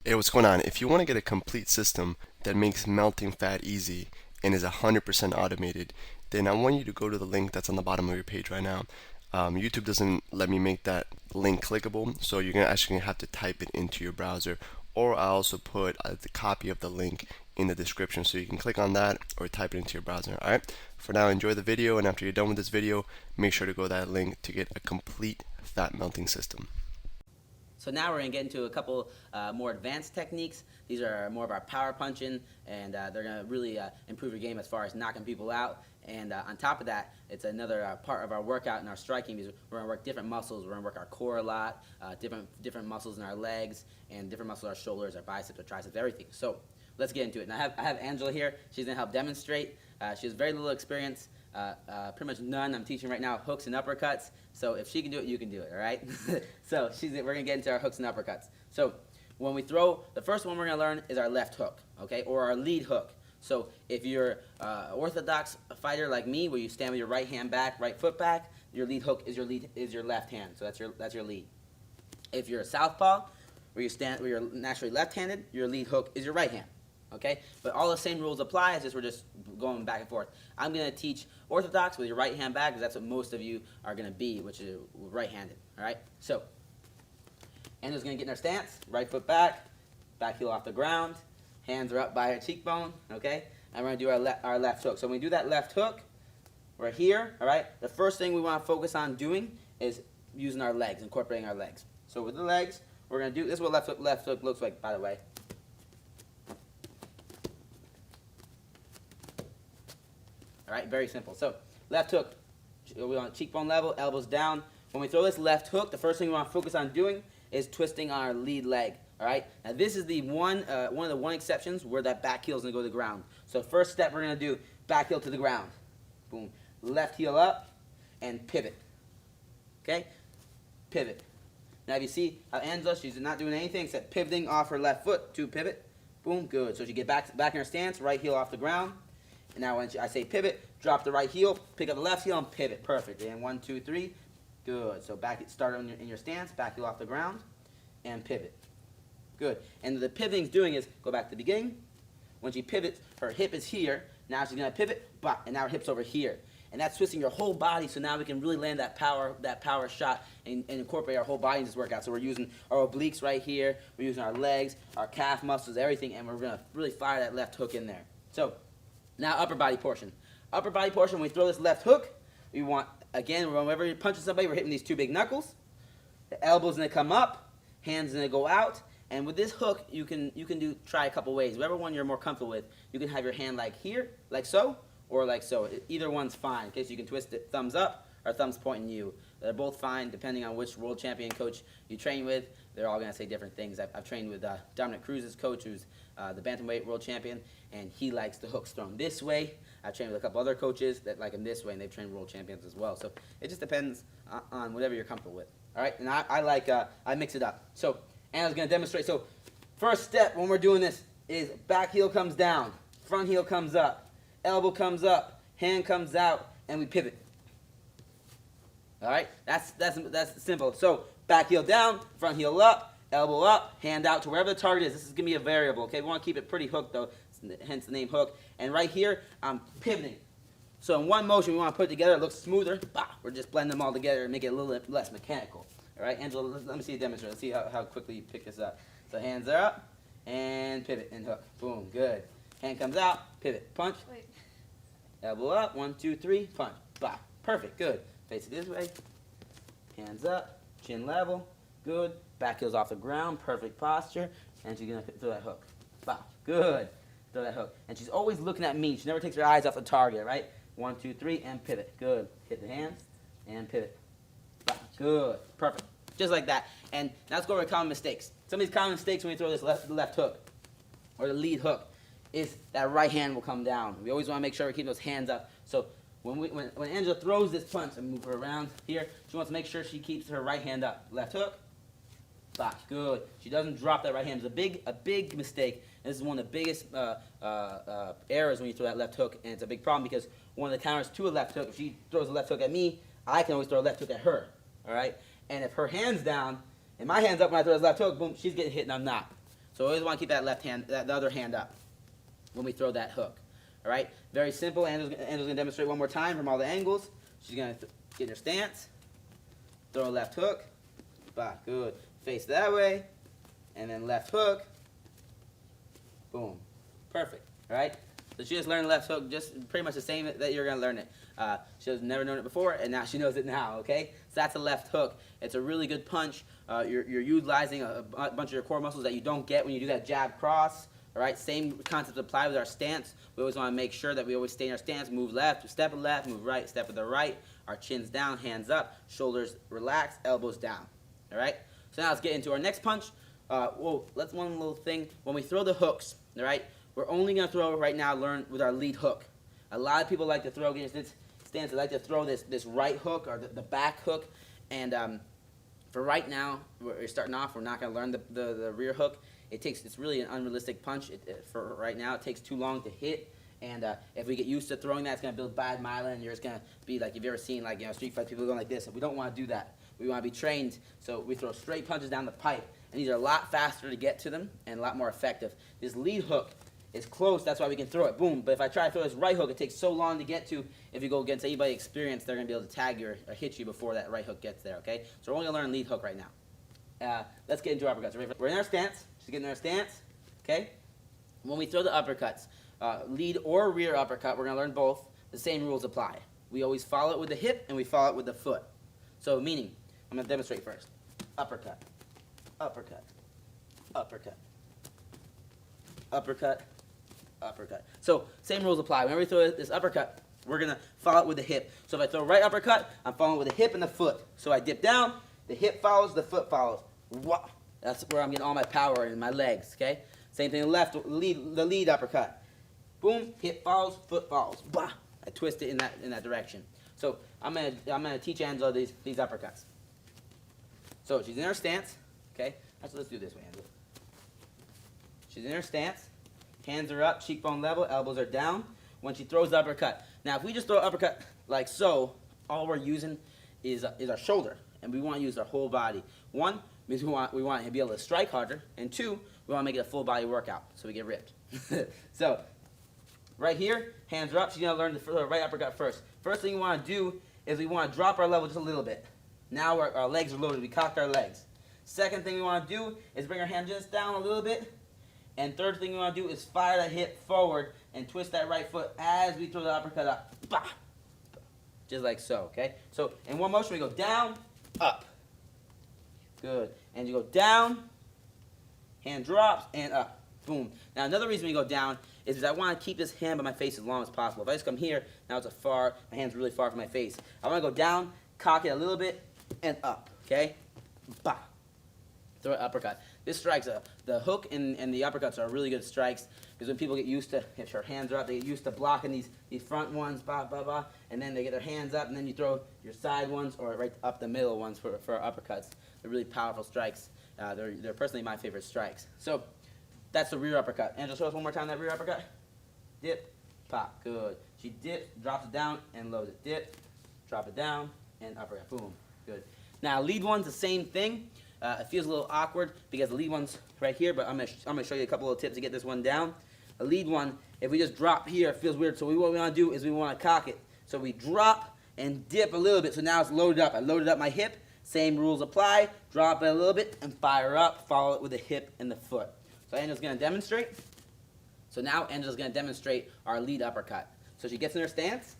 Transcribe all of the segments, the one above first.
Hey, what's going on? If you want to get a complete system that makes melting fat easy and is 100% automated, then I want you to go to the link that's on the bottom of your page right now. YouTube doesn't let me make that link clickable, so you're gonna actually have to type it into your browser, or I also put the copy of the link in the description so you can click on that or type it into your browser. Alright, for now, enjoy the video, and after you're done with this video, make sure to go to that link to get a complete fat melting system. So now we're going to get into a couple more advanced techniques. These are more of our power punching, and they're going to really improve your game as far as knocking people out. And on top of that, it's another part of our workout and our striking, because we're going to work different muscles. We're going to work our core a lot, different muscles in our legs, and different muscles in our shoulders, our biceps, our triceps, everything. So let's get into it. And I have Angela here. She's going to help demonstrate. She has very little experience. Pretty much none. I'm teaching right now hooks and uppercuts. So if she can do it, you can do it, all right? So we're going to get into our hooks and uppercuts. So when we throw, the first one we're going to learn is our left hook, okay, or our lead hook. So if you're an orthodox fighter like me, where you stand with your right hand back, right foot back, your lead hook is your left hand. So that's your lead. If you're a southpaw, where you're naturally left-handed, your lead hook is your right hand. Okay, but all the same rules apply. It's just we're just going back and forth. I'm going to teach orthodox with your right hand back, because that's what most of you are going to be, which is right-handed. All right, so Anna's going to get in our stance, right foot back, back heel off the ground, hands are up by her cheekbone. Okay, and we're going to do our left hook. So when we do that left hook, we're here. All right, the first thing we want to focus on doing is using our legs, incorporating our legs. So with the legs, we're going to do this. Is what left hook looks like, by the way. All right, very simple. So left hook, we want cheekbone level, elbows down. When we throw this left hook, the first thing we want to focus on doing is twisting our lead leg. All right. Now this is the one of the exceptions where that back heel is going to go to the ground. So first step we're going to do, back heel to the ground. Boom. Left heel up and pivot. Okay. Pivot. Now if you see how Angela, she's not doing anything except pivoting off her left foot to pivot. Boom. Good. So she get back in her stance, right heel off the ground. And now when I say pivot, drop the right heel, pick up the left heel, and pivot. Perfect. And 1, 2, 3. Good. So start in your stance, back heel off the ground, and pivot. Good. And the pivoting's doing is, go back to the beginning. When she pivots, her hip is here. Now she's going to pivot, and now her hip's over here. And that's twisting your whole body, so now we can really land that power shot and incorporate our whole body in this workout. So we're using our obliques right here. We're using our legs, our calf muscles, everything, and we're going to really fire that left hook in there. So now upper body portion. Upper body portion, when we throw this left hook, we want, again, whenever you're punching somebody, we're hitting these two big knuckles. The elbow's going to come up, hands going to go out. And with this hook, you can try a couple ways. Whatever one you're more comfortable with. You can have your hand like here, like so, or like so. Either one's fine. Okay, so you can twist it thumbs up or thumbs pointing you. They're both fine depending on which world champion coach you train with. They're all going to say different things. I've trained with Dominic Cruz's coach, who's the bantamweight world champion, and he likes the hooks thrown this way. I've trained with a couple other coaches that like them this way, and they've trained world champions as well. So it just depends on whatever you're comfortable with. All right, and I mix it up. So Anna's going to demonstrate. So first step when we're doing this is back heel comes down, front heel comes up, elbow comes up, hand comes out, and we pivot. All right, that's simple. So back heel down, front heel up, elbow up, hand out to wherever the target is. This is going to be a variable, okay? We want to keep it pretty hooked, though, hence the name hook. And right here, I'm pivoting. So in one motion, we want to put it together. It looks smoother. Bah, we're just blending them all together and make it a little less mechanical. All right, Angela, let me see you demonstrate. Let's see how quickly you pick this up. So hands are up, and pivot, and hook. Boom, good. Hand comes out, pivot, punch. Wait. Elbow up, 1, 2, 3, punch. Bah, perfect, good. Face it this way. Hands up, chin level, good. Back heel's off the ground, perfect posture. And she's going to throw that hook. Bah, good. Throw that hook. And she's always looking at me. She never takes her eyes off the target, right? 1, 2, 3, and pivot. Good. Hit the hands, and pivot. Bah, good. Perfect. Just like that. And now let's go over common mistakes. Some of these common mistakes when we throw this left hook, or the lead hook, is that right hand will come down. We always want to make sure we keep those hands up. So when Angela throws this punch, and move her around here, she wants to make sure she keeps her right hand up. Left hook, bah, good. She doesn't drop that right hand. It's a big mistake. And this is one of the biggest errors when you throw that left hook, and it's a big problem because one of the counters to a left hook, if she throws a left hook at me, I can always throw a left hook at her. All right, and if her hand's down and my hand's up when I throw this left hook, boom, she's getting hit and I'm not. So always want to keep that left hand, the other hand up when we throw that hook. All right, very simple. Angel's going to demonstrate one more time from all the angles. She's going to get her stance, throw a left hook, bah, good. Face that way, and then left hook, boom, perfect. All right. So she just learned left hook, just pretty much the same that you're going to learn it. She's never known it before, and now she knows it now, okay? So that's a left hook. It's a really good punch. You're utilizing a bunch of your core muscles that you don't get when you do that jab cross, all right? Same concept apply with our stance. We always want to make sure that we always stay in our stance, move left, step to left, move right, step to the right. Our chin's down, hands up, shoulders relaxed, elbows down, all right? So now let's get into our next punch. Whoa, let's one little thing. When we throw the hooks, all right, we're only going to throw right now, learn with our lead hook. A lot of people like to throw against this stance. They like to throw this right hook or the back hook. And for right now, we're starting off. We're not going to learn the rear hook. It's really an unrealistic punch. For right now, it takes too long to hit. And if we get used to throwing that, it's going to build bad myelin. And you're just going to be like, if you've ever seen like street fight people going like this. We don't want to do that. We want to be trained. So we throw straight punches down the pipe. And these are a lot faster to get to them and a lot more effective. This lead hook is close, that's why we can throw it, boom. But if I try to throw this right hook, it takes so long to get to. If you go against anybody experienced, they're going to be able to tag you or hit you before that right hook gets there, okay? So we're only going to learn lead hook right now. Let's get into uppercuts. We're in our stance. She's getting in our stance, okay? When we throw the uppercuts, lead or rear uppercut, we're going to learn both. The same rules apply. We always follow it with the hip and we follow it with the foot. So meaning, I'm going to demonstrate first. Uppercut, uppercut, uppercut, uppercut, uppercut. So same rules apply. Whenever we throw this uppercut, we're going to follow it with the hip. So if I throw right uppercut, I'm following with the hip and the foot. So I dip down, the hip follows, the foot follows. Wah! That's where I'm getting all my power in my legs, okay? Same thing left, the lead uppercut. Boom, hip follows, foot follows. Bah! I twist it in that direction. So I'm gonna teach Angela these uppercuts. So she's in her stance, okay? Actually, let's do it this way, Angela. She's in her stance. Hands are up, cheekbone level, elbows are down. When she throws the uppercut. Now, if we just throw an uppercut like so, all we're using is our shoulder, and we want to use our whole body. One, means we want to be able to strike harder, and two, we want to make it a full body workout, so we get ripped. So, right here, hands are up. She's going to learn the right uppercut first. First thing we want to do is we want to drop our level just a little bit. Now our legs are loaded. We cocked our legs. Second thing we want to do is bring our hand just down a little bit. And third thing we want to do is fire that hip forward and twist that right foot as we throw the uppercut up. Bah! Just like so, okay? So in one motion we go down, up. Good. And you go down, hand drops, and up. Boom. Now another reason we go down is because I want to keep this hand by my face as long as possible. If I just come here, now it's my hand's really far from my face. I want to go down, cock it a little bit, and up, okay? Bah! Throw an uppercut. This strikes, the hook and the uppercuts are really good strikes because when people get used to, if their hands are up, they get used to blocking these front ones, blah, blah, blah, and then they get their hands up, and then you throw your side ones or right up the middle ones for uppercuts. They're really powerful strikes. They're personally my favorite strikes. So that's the rear uppercut. Angela, show us one more time that rear uppercut. Dip, pop, good. She dips, drops it down, and loads it. Dip, drop it down, and uppercut. Boom, good. Now lead one's the same thing. It feels a little awkward because the lead one's right here, but I'm gonna show you a couple of tips to get this one down. The lead one, if we just drop here, it feels weird. So what we want to do is we want to cock it. So we drop and dip a little bit. So now it's loaded up. I loaded up my hip. Same rules apply. Drop it a little bit and fire up. Follow it with the hip and the foot. So Angela's gonna demonstrate. So now Angela's gonna demonstrate our lead uppercut. So she gets in her stance.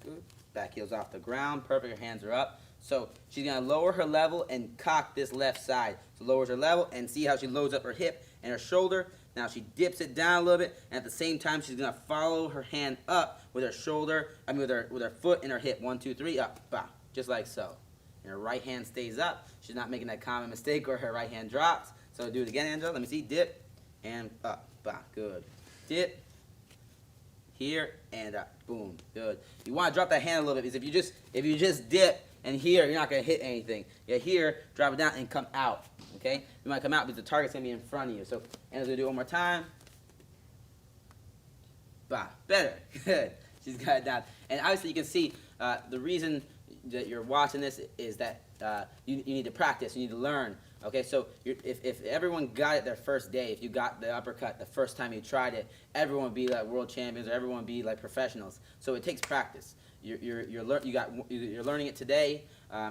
Good. Back heels off the ground. Perfect. Her hands are up. So she's going to lower her level and cock this left side. So lowers her level and see how she loads up her hip and her shoulder. Now she dips it down a little bit, and at the same time she's going to follow her hand up with her shoulder, with her foot and her hip. 1, 2, 3, up, bah, just like so. And her right hand stays up. She's not making that common mistake where her right hand drops. So do it again, Angela. Let me see. Dip and up, bah, good. Dip. Here and up, boom, good. You want to drop that hand a little bit because if you just dip and here, you're not going to hit anything. Yeah, here, drop it down and come out, okay? You might come out because the target's going to be in front of you. So, Anna's going to do it one more time. Bah, better, good. She's got it down. And obviously you can see the reason that you're watching this is that you need to practice, you need to learn. Okay, so if everyone got it their first day, if you got the uppercut the first time you tried it, everyone would be like world champions, or everyone would be like professionals. So it takes practice. You're learning it today.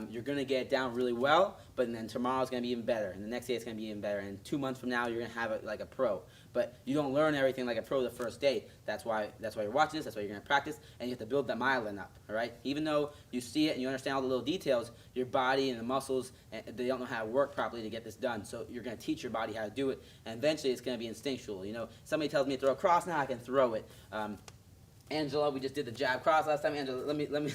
You're gonna get it down really well, but then tomorrow's gonna be even better, and the next day it's gonna be even better, and 2 months from now you're gonna have it like a pro. But you don't learn everything like a pro the first day. That's why you're watching this. That's why you're gonna practice, and you have to build that myelin up. All right. Even though you see it and you understand all the little details, your body and the muscles, they don't know how to work properly to get this done. So you're gonna teach your body how to do it, and eventually it's gonna be instinctual. You know, somebody tells me to throw a cross, now I can throw it. Angela, we just did the jab cross last time. Angela, let me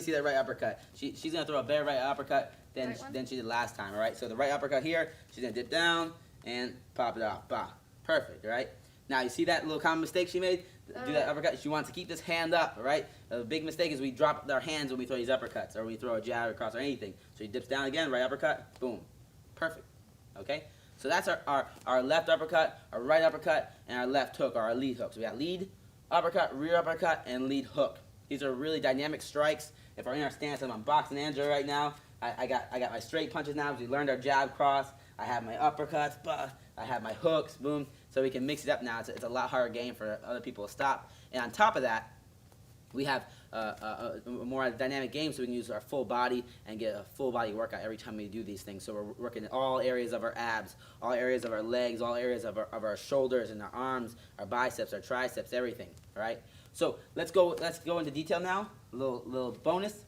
see that right uppercut. She's gonna throw a better right uppercut than she did last time. All right. So the right uppercut here, she's gonna dip down and pop it off. Bah, perfect. All right. Now you see that little common mistake she made. Do that uppercut. She wants to keep this hand up. All right. The big mistake is we drop our hands when we throw these uppercuts, or we throw a jab or cross or anything. So she dips down again, right uppercut, boom, perfect. Okay. So that's our left uppercut, our right uppercut, and our left hook, or our lead hook. So we got lead, uppercut, rear uppercut, and lead hook. These are really dynamic strikes. If we're in our stance, I'm boxing Angela right now. I got my straight punches now because we learned our jab cross. I have my uppercuts, I have my hooks, boom. So we can mix it up now. It's a lot harder game for other people to stop. And on top of that, we have a more dynamic game, so we can use our full body and get a full body workout every time we do these things. So we're working all areas of our abs, all areas of our legs, all areas of our shoulders and our arms, our biceps, our triceps, everything. All right. So let's go into detail now. A little bonus.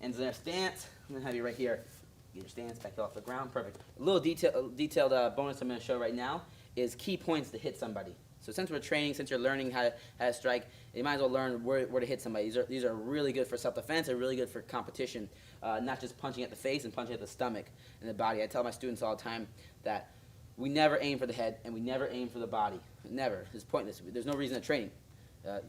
And their stance. I'm gonna have you right here. Get your stance back off the ground. Perfect. A little detailed bonus I'm gonna show right now is key points to hit somebody. So since we're training, since you're learning how to strike, you might as well learn where to hit somebody. These are really good for self-defense. They're really good for competition, not just punching at the face and punching at the stomach and the body. I tell my students all the time that we never aim for the head and we never aim for the body. Never. It's pointless. There's no reason to training.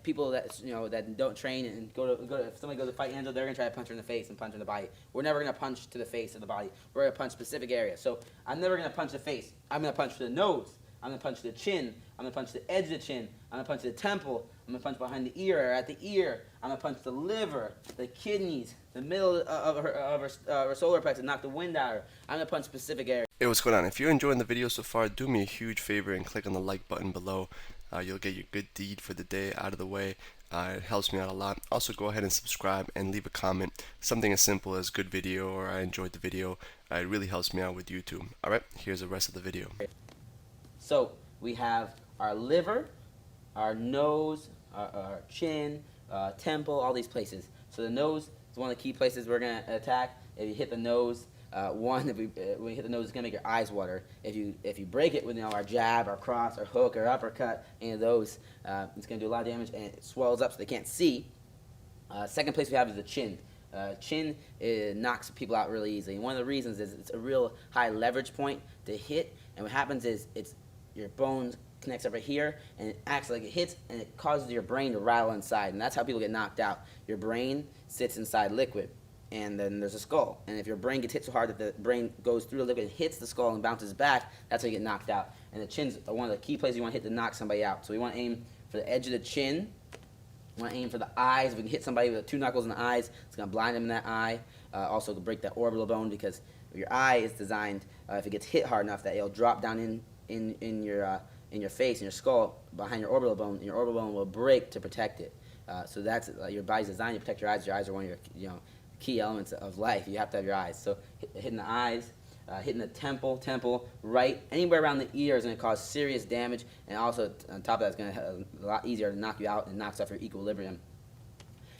People that don't train and go to if somebody goes to fight Angela, they're gonna try to punch her in the face and punch her in the body. We're never gonna punch to the face or the body. We're gonna punch specific areas. So I'm never gonna punch the face. I'm gonna punch to the nose. I'm gonna punch to the chin. I'm gonna punch the edge of the chin. I'm gonna punch to the temple. I'm gonna punch behind the ear or at the ear. I'm gonna punch the liver, the kidneys, the middle of her solar plexus, knock the wind out of her. I'm gonna punch specific areas. Hey, what's going on? If you're enjoying the video so far, do me a huge favor and click on the like button below. You'll get your good deed for the day out of the way. It helps me out a lot. Also, go ahead and subscribe and leave a comment. Something as simple as good video or I enjoyed the video. It really helps me out with YouTube. Alright, here's the rest of the video. So we have our liver, our nose, our chin, temple, all these places. So the nose is one of the key places we're going to attack. If you hit the nose, when you hit the nose, it's going to make your eyes water. If you break it with our jab, our cross, our hook, our uppercut, any of those, it's going to do a lot of damage, and it swells up so they can't see. Second place we have is the chin. Chin knocks people out really easily. And one of the reasons is it's a real high leverage point to hit, and what happens is your bones connects over here, and it acts like it hits, and it causes your brain to rattle inside, and that's how people get knocked out. Your brain sits inside liquid, and then there's a skull, and if your brain gets hit so hard that the brain goes through the liquid, hits the skull and bounces back, that's how you get knocked out. And the chin's one of the key places you want to hit to knock somebody out. So we want to aim for the edge of the chin. We want to aim for the eyes. If we can hit somebody with 2 knuckles in the eyes, it's going to blind them in that eye. Also to break that orbital bone, because your eye is designed, if it gets hit hard enough, that it'll drop down in your face, in your skull, behind your orbital bone, and your orbital bone will break to protect it. So that's your body's designed to protect your eyes. Your eyes are one of your key elements of life. You have to have your eyes. So hitting the eyes, hitting the temple, right, anywhere around the ear is going to cause serious damage, and also on top of that, it's going to be a lot easier to knock you out and knocks off your equilibrium.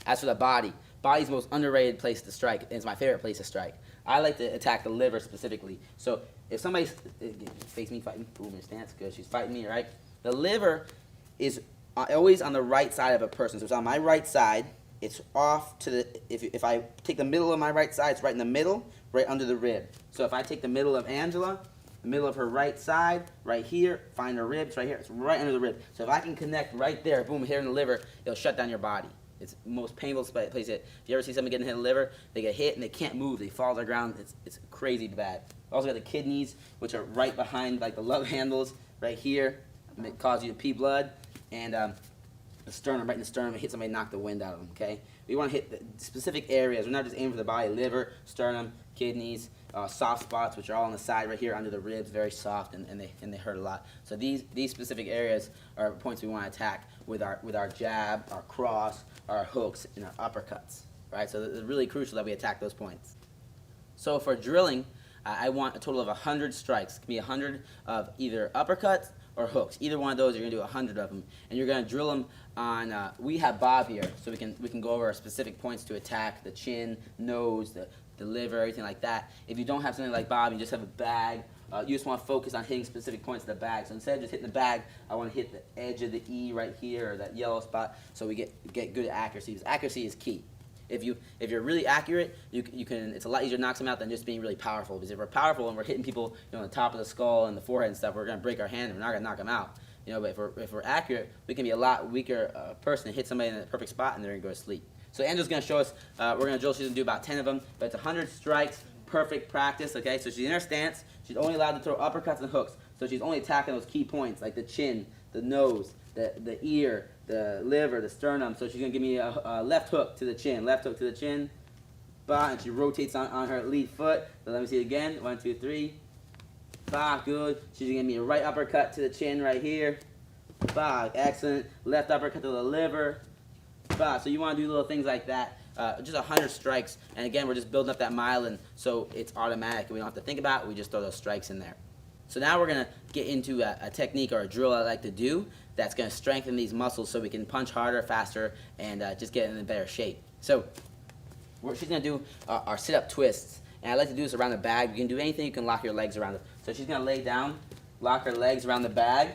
As for the body's the most underrated place to strike. It's my favorite place to strike. I like to attack the liver specifically. So if somebody's face me fighting, boom, your stance, good, she's fighting me, right? The liver is always on the right side of a person. So it's on my right side. It's off to the, if I take the middle of my right side, it's right in the middle, right under the rib. So if I take the middle of Angela, the middle of her right side, right here, find her ribs right here, it's right under the rib. So if I can connect right there, boom, here in the liver, it'll shut down your body. It's the most painful place to hit. If you ever see somebody getting hit in the liver, they get hit and they can't move. They fall to the ground. It's crazy bad. Also got the kidneys, which are right behind like the love handles right here. It causes you to pee blood. And the sternum, right in the sternum, it hits somebody, knock the wind out of them, okay? We want to hit the specific areas. We're not just aiming for the body, liver, sternum, kidneys, soft spots, which are all on the side right here under the ribs, very soft, and they hurt a lot. So these specific areas are points we want to attack with our jab, our cross, our hooks, and our uppercuts. Right? So it's really crucial that we attack those points. So for drilling, I want a total of 100 strikes. It can be 100 of either uppercuts or hooks. Either one of those, you're going to do 100 of them. And you're going to drill them on, we have Bob here, so we can go over our specific points to attack: the chin, nose, the liver, everything like that. If you don't have something like Bob, you just have a bag, you just want to focus on hitting specific points of the bag. So instead of just hitting the bag, I want to hit the edge of the E right here, or that yellow spot, so we get good accuracy. Because accuracy is key. If you're really accurate, you can. It's a lot easier to knock them out than just being really powerful. Because if we're powerful and we're hitting people, on the top of the skull and the forehead and stuff, we're gonna break our hand and we're not gonna knock them out. But if we're accurate, we can be a lot weaker person and hit somebody in the perfect spot and they're gonna go to sleep. So Angela's gonna show us. We're gonna drill. She's gonna do about 10 of them, but it's 100 strikes, perfect practice. Okay, so she's in her stance. She's only allowed to throw uppercuts and hooks. So she's only attacking those key points like the chin, the nose, the ear, the liver, the sternum. So she's going to give me a left hook to the chin, left hook to the chin. Bah, and she rotates on her lead foot. So let me see it again. 1, 2, 3. Bah, good. She's going to give me a right uppercut to the chin right here. Bah, excellent. Left uppercut to the liver. Bah, so you want to do little things like that. Just 100 strikes. And again, we're just building up that myelin, so it's automatic. We don't have to think about it. We just throw those strikes in there. So now we're going to get into a technique or a drill I like to do that's going to strengthen these muscles so we can punch harder, faster, and just get in a better shape. So she's going to do our sit-up twists. And I like to do this around the bag. You can do anything. You can lock your legs around it. So she's going to lay down, lock her legs around the bag,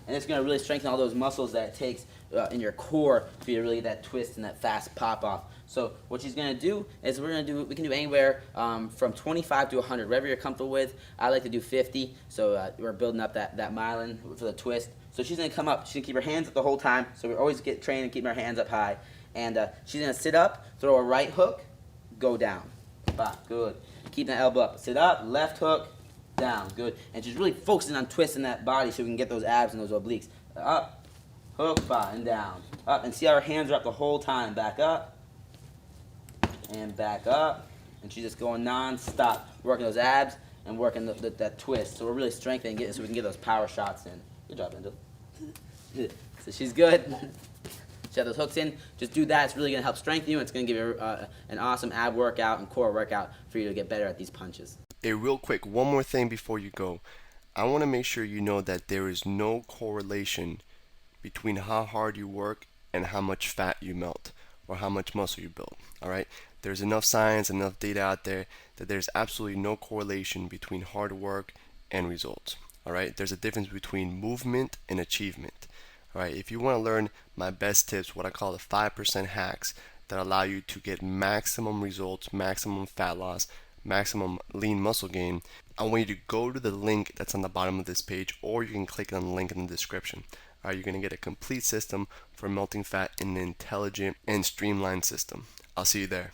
and it's going to really strengthen all those muscles that it takes in your core for you to really get that twist and that fast pop-off. So what she's going to do is we can do anywhere from 25 to 100, whatever you're comfortable with. I like to do 50, so we're building up that myelin for the twist. So she's going to come up. She's going to keep her hands up the whole time, so we always get trained and keep our hands up high. And she's going to sit up, throw a right hook, go down. Bah, good. Keep that elbow up. Sit up, left hook, down. Good. And she's really focusing on twisting that body so we can get those abs and those obliques. Up, hook, bah, and down. Up, and see how her hands are up the whole time. Back up, and back up. And she's just going non-stop, working those abs and working that twist. So we're really strengthening it so we can get those power shots in. Good job, Angel. So she's good. She has those hooks in. Just do that. It's really going to help strengthen you. It's going to give you an awesome ab workout and core workout for you to get better at these punches. Hey, real quick, one more thing before you go. I want to make sure you know that there is no correlation between how hard you work and how much fat you melt or how much muscle you build. All right? There's enough science, enough data out there that there's absolutely no correlation between hard work and results. All right? There's a difference between movement and achievement. All right? If you want to learn my best tips, what I call the 5% hacks that allow you to get maximum results, maximum fat loss, maximum lean muscle gain, I want you to go to the link that's on the bottom of this page, or you can click on the link in the description. All right, you're going to get a complete system for melting fat in an intelligent and streamlined system. I'll see you there.